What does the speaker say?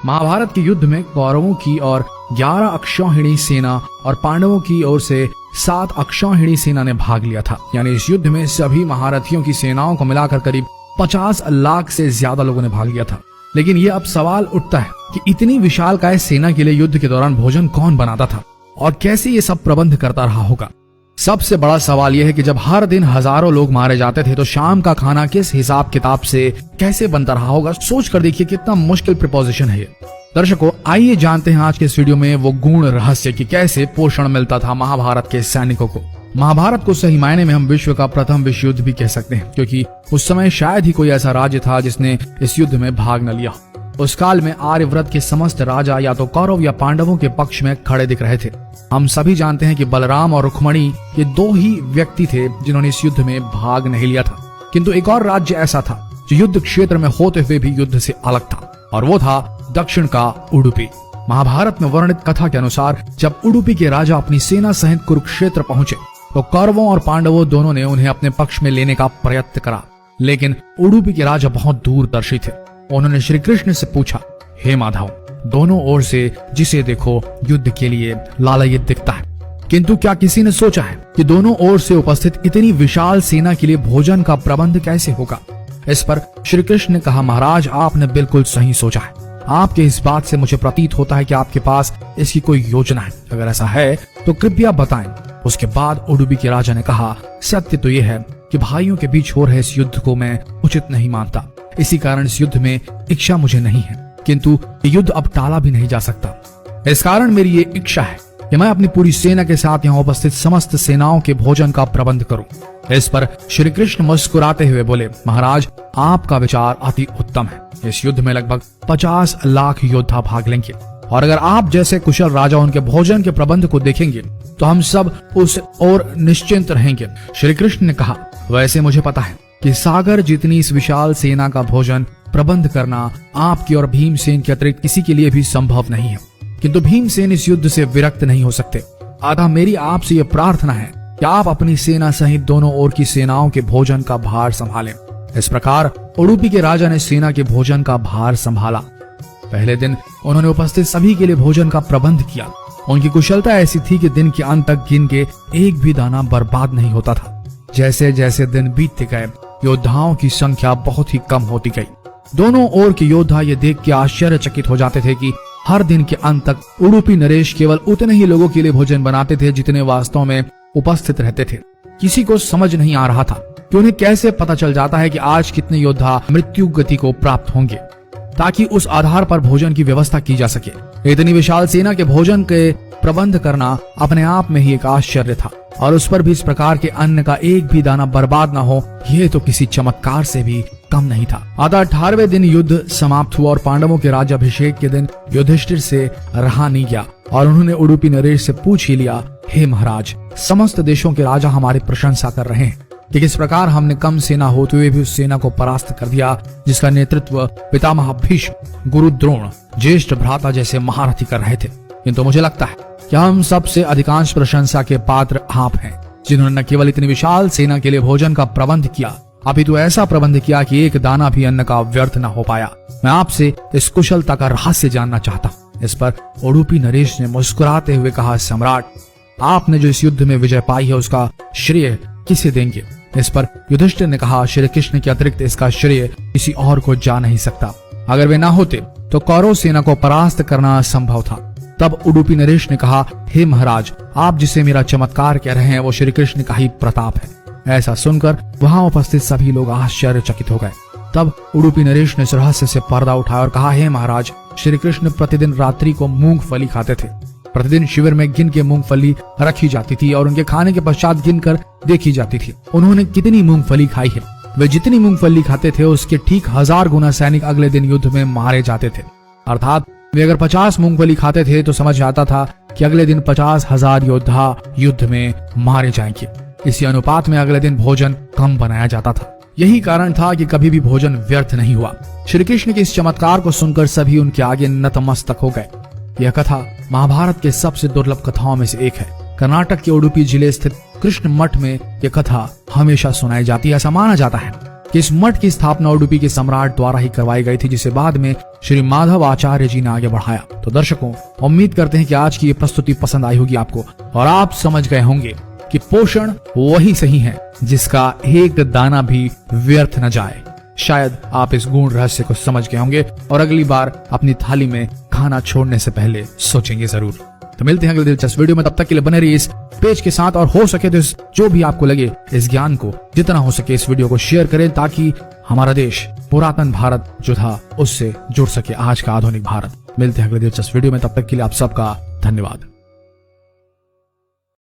महाभारत के युद्ध में कौरवों की और 11 अक्षौहिणी सेना और पांडवों की ओर से 7 अक्षौहिणी सेना ने भाग लिया था। यानी इस युद्ध में सभी महारथियों की सेनाओं को मिलाकर करीब 50 लाख से ज्यादा लोगों ने भाग लिया था। लेकिन ये अब सवाल उठता है कि इतनी विशालकाय सेना के लिए युद्ध के दौरान भोजन कौन बनाता था और कैसे ये सब प्रबंध करता रहा होगा। सबसे बड़ा सवाल यह है कि जब हर दिन हजारों लोग मारे जाते थे तो शाम का खाना किस हिसाब किताब से कैसे बनता रहा होगा। सोच कर देखिए कितना मुश्किल प्रिपोजिशन है ये। दर्शकों, आइए जानते हैं आज के इस वीडियो में वो गूढ़ रहस्य कि कैसे पोषण मिलता था महाभारत के सैनिकों को। महाभारत को सही मायने में हम विश्व का प्रथम विश्व युद्ध भी कह सकते हैं, क्योंकि उस समय शायद ही कोई ऐसा राज्य था जिसने इस युद्ध में भाग न लिया। उस काल में आर्यव्रत के समस्त राजा या तो कौरव या पांडवों के पक्ष में खड़े दिख रहे थे। हम सभी जानते हैं कि बलराम और रुक्मणी ये 2 ही व्यक्ति थे जिन्होंने इस युद्ध में भाग नहीं लिया था। किंतु एक और राज्य ऐसा था जो युद्ध क्षेत्र में होते हुए भी युद्ध से अलग था, और वो था दक्षिण का उडुपी। महाभारत में वर्णित कथा के अनुसार जब उडुपी के राजा अपनी सेना सहित कुरुक्षेत्र पहुंचे तो कौरवों और पांडवों दोनों ने उन्हें अपने पक्ष में लेने का प्रयत्न करा। लेकिन उडुपी के राजा बहुत दूरदर्शी थे। उन्होंने श्री कृष्ण से पूछा, हे माधव, दोनों ओर से जिसे देखो युद्ध के लिए लालायित दिखता है, किंतु क्या किसी ने सोचा है कि दोनों ओर से उपस्थित इतनी विशाल सेना के लिए भोजन का प्रबंध कैसे होगा। इस पर श्री कृष्ण ने कहा, महाराज, आपने बिल्कुल सही सोचा है। आपके इस बात से मुझे प्रतीत होता है कि आपके पास इसकी कोई योजना है। अगर ऐसा है तो कृपया बताएं। उसके बाद उडुपी के राजा ने कहा, सत्य तो यह है कि भाइयों के बीच हो रहे इस युद्ध को मैं उचित नहीं मानता। इसी कारण इस युद्ध में इच्छा मुझे नहीं है, किंतु ये युद्ध अब टाला भी नहीं जा सकता। इस कारण मेरी ये इच्छा है कि मैं अपनी पूरी सेना के साथ यहाँ उपस्थित समस्त सेनाओं के भोजन का प्रबंध करूं। इस पर श्री कृष्ण मुस्कुराते हुए बोले, महाराज, आपका विचार अति उत्तम है। इस युद्ध में लगभग 50 लाख योद्धा भाग लेंगे, और अगर आप जैसे कुशल राजा उनके भोजन के प्रबंध को देखेंगे तो हम सब उस ओर निश्चिंत रहेंगे। श्री कृष्ण ने कहा, वैसे मुझे पता है कि सागर जितनी इस विशाल सेना का भोजन प्रबंध करना आपकी और भीमसेन के अतिरिक्त किसी के लिए भी संभव नहीं है, किंतु भीमसेन इस युद्ध से विरक्त नहीं हो सकते। अतः मेरी आपसे यह प्रार्थना है कि आप अपनी सेना सहित दोनों ओर की सेनाओं के भोजन का भार संभालें। इस प्रकार उडुपी के राजा ने सेना के भोजन का भार संभाला। पहले दिन उन्होंने उपस्थित सभी के लिए भोजन का प्रबंध किया। उनकी कुशलता ऐसी थी कि दिन के अंत तक गिन के एक भी दाना बर्बाद नहीं होता था। जैसे जैसे दिन बीतते गए योद्धाओं की संख्या बहुत ही कम होती गई। दोनों ओर के योद्धा ये देख के आश्चर्यचकित हो जाते थे कि हर दिन के अंत तक उडुपी नरेश केवल उतने ही लोगों के लिए भोजन बनाते थे जितने वास्तव में उपस्थित रहते थे। किसी को समझ नहीं आ रहा था कि उन्हें कैसे पता चल जाता है कि आज कितने योद्धा मृत्यु गति को प्राप्त होंगे, ताकि उस आधार पर भोजन की व्यवस्था की जा सके। इतनी विशाल सेना के भोजन के प्रबंध करना अपने आप में ही एक आश्चर्य था, और उस पर भी इस प्रकार के अन्न का एक भी दाना बर्बाद न हो, यह तो किसी चमत्कार से भी कम नहीं था। अतः 18वें दिन युद्ध समाप्त हुआ और पांडवों के राज्याभिषेक के दिन युधिष्ठिर से रहा नहीं गया, और उन्होंने उडुपी नरेश से पूछ ही लिया, हे महाराज, समस्त देशों के राजा हमारी प्रशंसा कर रहे हैं कि किस प्रकार हमने कम सेना होते हुए भी उस सेना को परास्त कर दिया जिसका नेतृत्व पितामह भीष्म, गुरु द्रोण, ज्येष्ठ भ्राता जैसे महारथी कर रहे थे। किंतु मुझे लगता है कि हम सबसे अधिकांश प्रशंसा के पात्र आप हैं, जिन्होंने न केवल इतनी विशाल सेना के लिए भोजन का प्रबंध किया, अपितु ऐसा प्रबंध किया कि एक दाना भी अन्न का व्यर्थ न हो पाया। मैं आपसे इस कुशलता का रहस्य जानना चाहता हूँ। इस पर उडुपी नरेश ने मुस्कुराते हुए कहा, सम्राट, आपने जो इस युद्ध में विजय पाई है उसका श्रेय किसे देंगे। इस पर युधिष्ठिर ने कहा, श्री कृष्ण के अतिरिक्त इसका श्रेय किसी और को जा नहीं सकता। अगर वे ना होते तो कौरव सेना को परास्त करना असंभव था। तब उडुपी नरेश ने कहा, हे महाराज, आप जिसे मेरा चमत्कार कह रहे हैं वो श्री कृष्ण का ही प्रताप है। ऐसा सुनकर वहां उपस्थित सभी लोग आश्चर्यचकित हो गए। तब उडुपी नरेश ने इस रहस्य से पर्दा उठाया और कहा, हे महाराज, श्री कृष्ण प्रतिदिन रात्रि को मूंगफली खाते थे। प्रतिदिन शिविर में गिन के मूंगफली रखी जाती थी और उनके खाने के पश्चात गिनकर देखी जाती थी उन्होंने कितनी मूंगफली खाई है। वे जितनी मूंगफली खाते थे उसके ठीक 1000 गुना सैनिक अगले दिन युद्ध में मारे जाते थे। अर्थात वे अगर 50 मूंगफली खाते थे तो समझ आता था कि अगले दिन 50,000 योद्धा युद्ध में मारे जाएंगे। इसी अनुपात में अगले दिन भोजन कम बनाया जाता था। यही कारण था कि कभी भी भोजन व्यर्थ नहीं हुआ। श्री कृष्ण के इस चमत्कार को सुनकर सभी उनके आगे नतमस्तक हो गए। यह कथा महाभारत के सबसे दुर्लभ कथाओं में से एक है। कर्नाटक के उडुपी जिले स्थित कृष्ण मठ में यह कथा हमेशा सुनाई जाती है। ऐसा माना जाता है कि इस मठ की स्थापना उडुपी के सम्राट द्वारा ही करवाई गई थी, जिसे बाद में श्री माधव आचार्य जी ने आगे बढ़ाया। तो दर्शकों, उम्मीद करते हैं कि आज की ये प्रस्तुति पसंद आई होगी आपको और आप समझ गए होंगे कि पोषण वही सही है जिसका एक दाना भी व्यर्थ न जाए। शायद आप इस गूढ़ रहस्य को समझ गए होंगे और अगली बार अपनी थाली में खाना छोड़ने से पहले सोचेंगे जरूर। तो मिलते हैं अगले दिलचस्प वीडियो में, तब तक के लिए बने रहिए इस पेज के साथ और हो सके तो जो भी आपको लगे इस ज्ञान को जितना हो सके इस वीडियो को शेयर करें, ताकि हमारा देश पुरातन भारत जो था उससे जुड़ सके आज का आधुनिक भारत। मिलते हैं अगले दिलचस्प वीडियो में, तब तक के लिए आप सबका धन्यवाद।